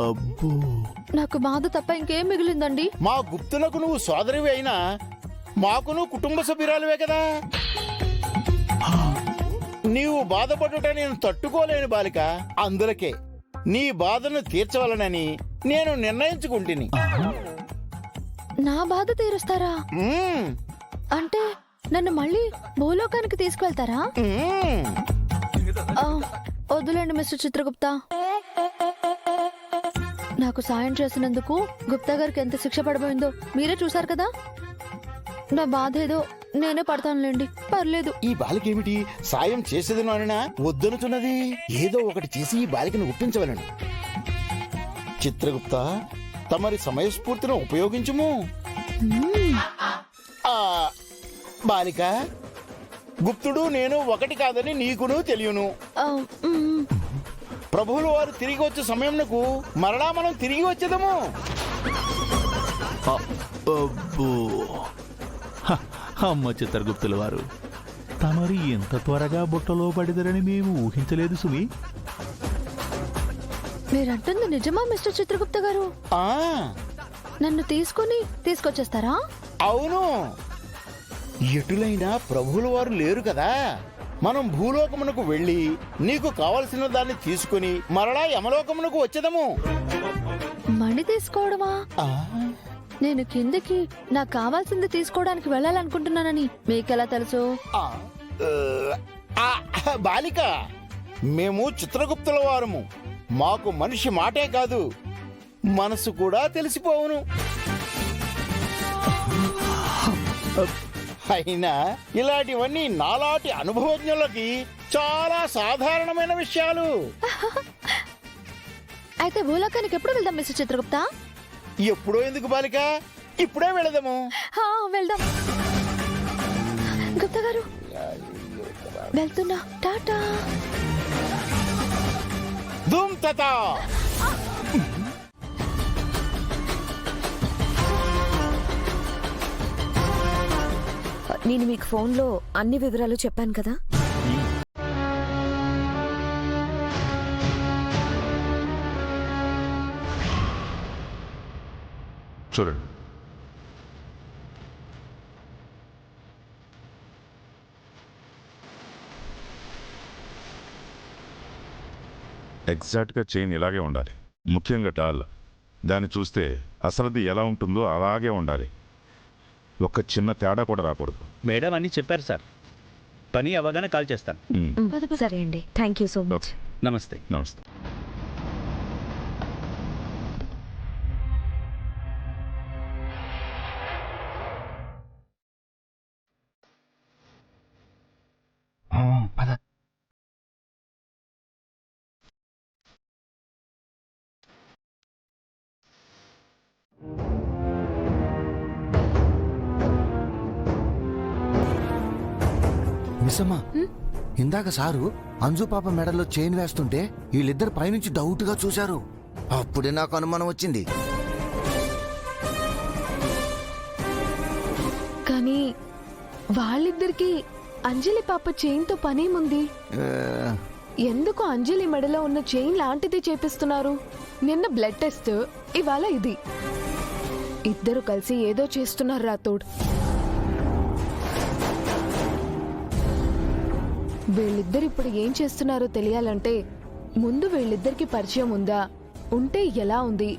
అబ్బో, నాకు బాధ తప్ప ఇంకేం మిగిలిందండి? మా గుప్తులకు నువ్వు సోదరివి అయినా మాకును కుటుంబ సభ్యురాలువే కదా. నీవు బాధపడుట నేను తట్టుకోలేను బాలిక. అందులకే నీ బాధను తీర్చవలనని నేను నిర్ణయించుకుంటుని. నా బాధ తీరుస్తారా? అంటే నన్ను మళ్ళీ భూలోకానికి తీసుకువెళ్తారా? వద్దులేండి మిస్టర్ చిత్రగుప్తా. నాకు సాయం చేసినందుకు గుప్తా గారికి ఎంత శిక్ష పడబోయిందో మీరే చూసారు కదా. నా బాధ ఏదో నేనే పడతానులేండి, పర్లేదు. ఈ బాలికేమిటి సాయం చేసేది నాన్న వద్దనుతున్నది? ఏదో ఒకటి చేసి ఈ బాలికను ఒప్పించవలను. చిత్రగుప్త, తమరి సమయస్ఫూర్తిని ఉపయోగించుము. బాలిక, గుప్తుడు నేను ఒకటి కాదని నీకును తెలియను. ప్రభువులు వారు తిరిగి వచ్చే సమయంకు మరలా మనం తిరిగి వచ్చేదము. అబ్బో. అమ్మ చిత్రగుప్తుల వారు, తమరి ఎంత త్వరగా బుట్టలో పడిదరని మేము ఊహించలేదు సుమి. మీరంటుంది నిజమా మిస్టర్ చిత్రగుప్త గారు? నన్ను తీసుకొచ్చేస్తారా? అవును. ఎటులైనా ప్రభువుల వారు లేరు కదా. మనం భూలోకమునకు వెళ్లి నీకు కావలసిన దాన్ని తీసుకుని మరలా యమలోకమునకు వచ్చేదము. మణి తీసుకోవడమా? నేను కిందకి నాకు కావాల్సింది తీసుకోవడానికి వెళ్ళాలనుకుంటున్నానని మీకెలా తెలుసు? బాలిక, మేము చిత్రగుప్తుల వారము. మాకు మనిషి మాటే కాదు, మనసు కూడా తెలిసిపోవును. అయినా ఇలాంటివన్నీ నాలాంటి అనుభవజ్ఞులకి చాలా సాధారణమైన విషయాలు. అయితే భూలోకానికి ఎప్పుడు వెళ్దాం మిస్టర్ చిత్రగుప్త? ఎప్పుడో ఎందుకు బాలిక, ఇప్పుడే వెళదాము. వెళ్దాం. గుప్తా గారు వెళ్తున్నా, టాటా. ధూమ్ తతా. నేను మీకు ఫోన్లో అన్ని వివరాలు చెప్పాను కదా. చూడండి, ఎగ్జాక్ట్గా చైన్ ఇలాగే ఉండాలి. ముఖ్యంగా డాల్, దాన్ని చూస్తే అసలుది ఎలా ఉంటుందో అలాగే ఉండాలి. ఒక చిన్న తేడా కూడా రాకూడదు. మేడం అన్ని చెప్పారు సార్. పని అవగానే కాల్ చేస్తాను. సరే అండి, థ్యాంక్ యూ సో మచ్. నమస్తే. నమస్తే. మిస్సమ్మా, ఇందాక సారు అంజు పాప మెడలో చైన్ వేస్తుంటే వీళ్ళిద్దరు పైనుంచి డౌట్ గా చూశారు. అప్పుడే నాకు అనుమానం వచ్చింది. కానీ వాళ్ళిద్దరికి అంజలి పాప చైన్ తో పనేముంది? ఎందుకు అంజలి మెడలో ఉన్న చైన్ లాంటిది చేపిస్తున్నారు? నిన్న బ్లడ్ టెస్ట్, ఇవాళ ఇది. ఇద్దరు కలిసి ఏదో చేస్తున్నారు రాతోడ్. వీళ్ళిద్దరు ఇప్పుడు ఏం చేస్తున్నారో తెలియాలంటే ముందు వీళ్ళిద్దరికి పరిచయం ఉందా, ఉంటే ఎలా ఉంది,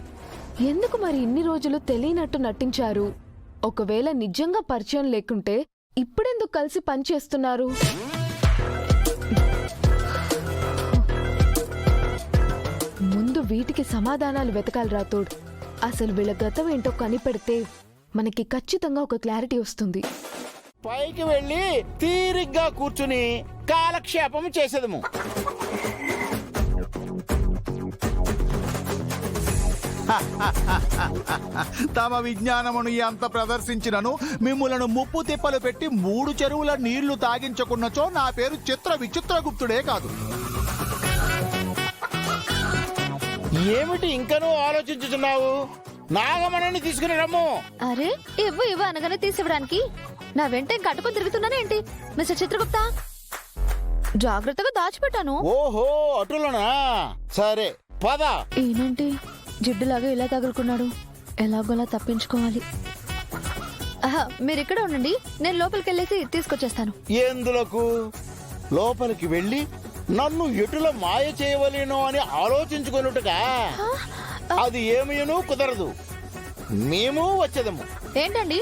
ఎందుకు మరి ఇన్ని రోజులు తెలియనట్టు నటించారు, ఒకవేళ నిజంగా పరిచయం లేకుంటే ఇప్పుడెందుకు కలిసి పనిచేస్తున్నారు? ముందు వీటికి సమాధానాలు వెతకాలి రాతోడ్. అసలు వీళ్ళ గతం ఏంటో కనిపెడితే మనకి ఖచ్చితంగా ఒక క్లారిటీ వస్తుంది. పైకి వెళ్ళి తీరిగ్గా కూర్చుని కాలక్షేపం చేసేదము. తమ విజ్ఞానమును ఎంత ప్రదర్శించినను మిమ్ములను ముప్పు తిప్పలు పెట్టి 3 చెరువుల నీళ్లు తాగించకున్నచో నా పేరు విచిత్రగుప్తుడే కాదు. ఏమిటి ఇంకనూ ఆలోచించుతున్నావు? నాగమణిని తీసుకుని రమ్ము. అరే, ఇవ్వు అనగానే తీసివ్వడానికి నా వెంట కట్టుకుని తిరుగుతున్నానే ఏంటి మిస్టర్ చిత్రగుప్త? జాగ్రత్తగా దాచిపెట్టాను. ఓహో, అటులనా? సరే పద. ఏంటి జిడ్డులాగా ఇలా తగులుకున్నాడు? ఎలాగోలా తప్పించుకోవాలి. మీరు ఇక్కడ ఉండండి, నేను లోపలికి వెళ్ళేసి తీసుకొచ్చేస్తాను. ఎందులకు లోపలికి వెళ్ళి నన్ను ఎటుల మాయ చేయవలేనో అని ఆలోచించుకున్నట్టుగా అది ఏమీనూ కుదరదు. మేము వచ్చేదము. ఏంటండి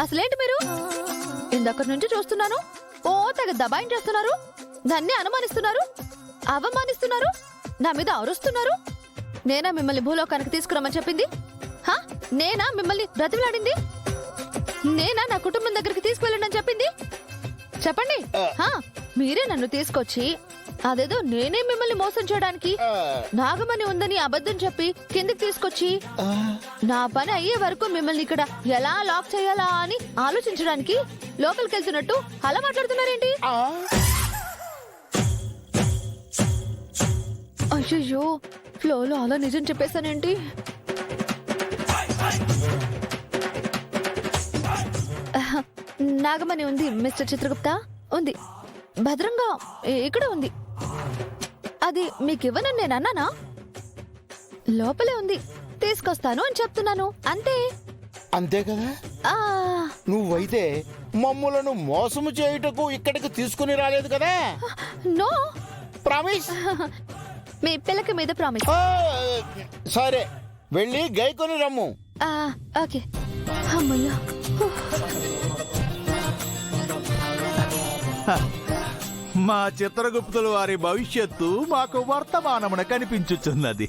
అసలేంటి మీరు? ఇందక్కడి నుంచి చూస్తున్నాను, ఓ తెగ దబాయించేస్తున్నారు, నన్నే అనుమానిస్తున్నారు, అవమానిస్తున్నారు, నా మీద అరుస్తున్నారు. నేనా మిమ్మల్ని భూలోకానికి తీసుకురమ్మని చెప్పింది? నేనా మిమ్మల్ని బ్రతిమలాడింది? నేనా నా కుటుంబం దగ్గరికి తీసుకువెళ్ళండి చెప్పింది? చెప్పండి. మీరే నన్ను తీసుకొచ్చి అదేదో నేనే మిమ్మల్ని మోసం చేయడానికి నాగమణి ఉందని అబద్ధం చెప్పి కిందికి తీసుకొచ్చి నా పని అయ్యే వరకు మిమ్మల్ని ఇక్కడ ఎలా లాక్ చేయాలా అని ఆలోచించడానికి లోపలికి వెళ్తున్నట్టు అలా మాట్లాడుతున్నారేంటి? అయ్యో, ఫ్లోలో అలా నిజం చెప్పేశానేంటి? నాగమణి ఉంది మిస్టర్ చిత్రగుప్త, ఉంది, భద్రంగా ఇక్కడ ఉంది. అది మీకివ్వనని నేను అన్నానా? లోపలే ఉంది, తీసుకొస్తాను అని చెప్తున్నాను, అంతే. అంతే కదా. నువ్వైతే మమ్ములను మోసము చేయుటకు ఇక్కడికి తీసుకుని రాలేదు కదా. No promise. మీ పిల్లకి మీద ప్రామిస్. సరే, వెళ్ళి గైకొని రమ్ము. ఓకే. అమ్మయ్యా, మా చిత్రగుప్తులు వారి భవిష్యత్తు మాకు వర్తమానమున కనిపించుచున్నది.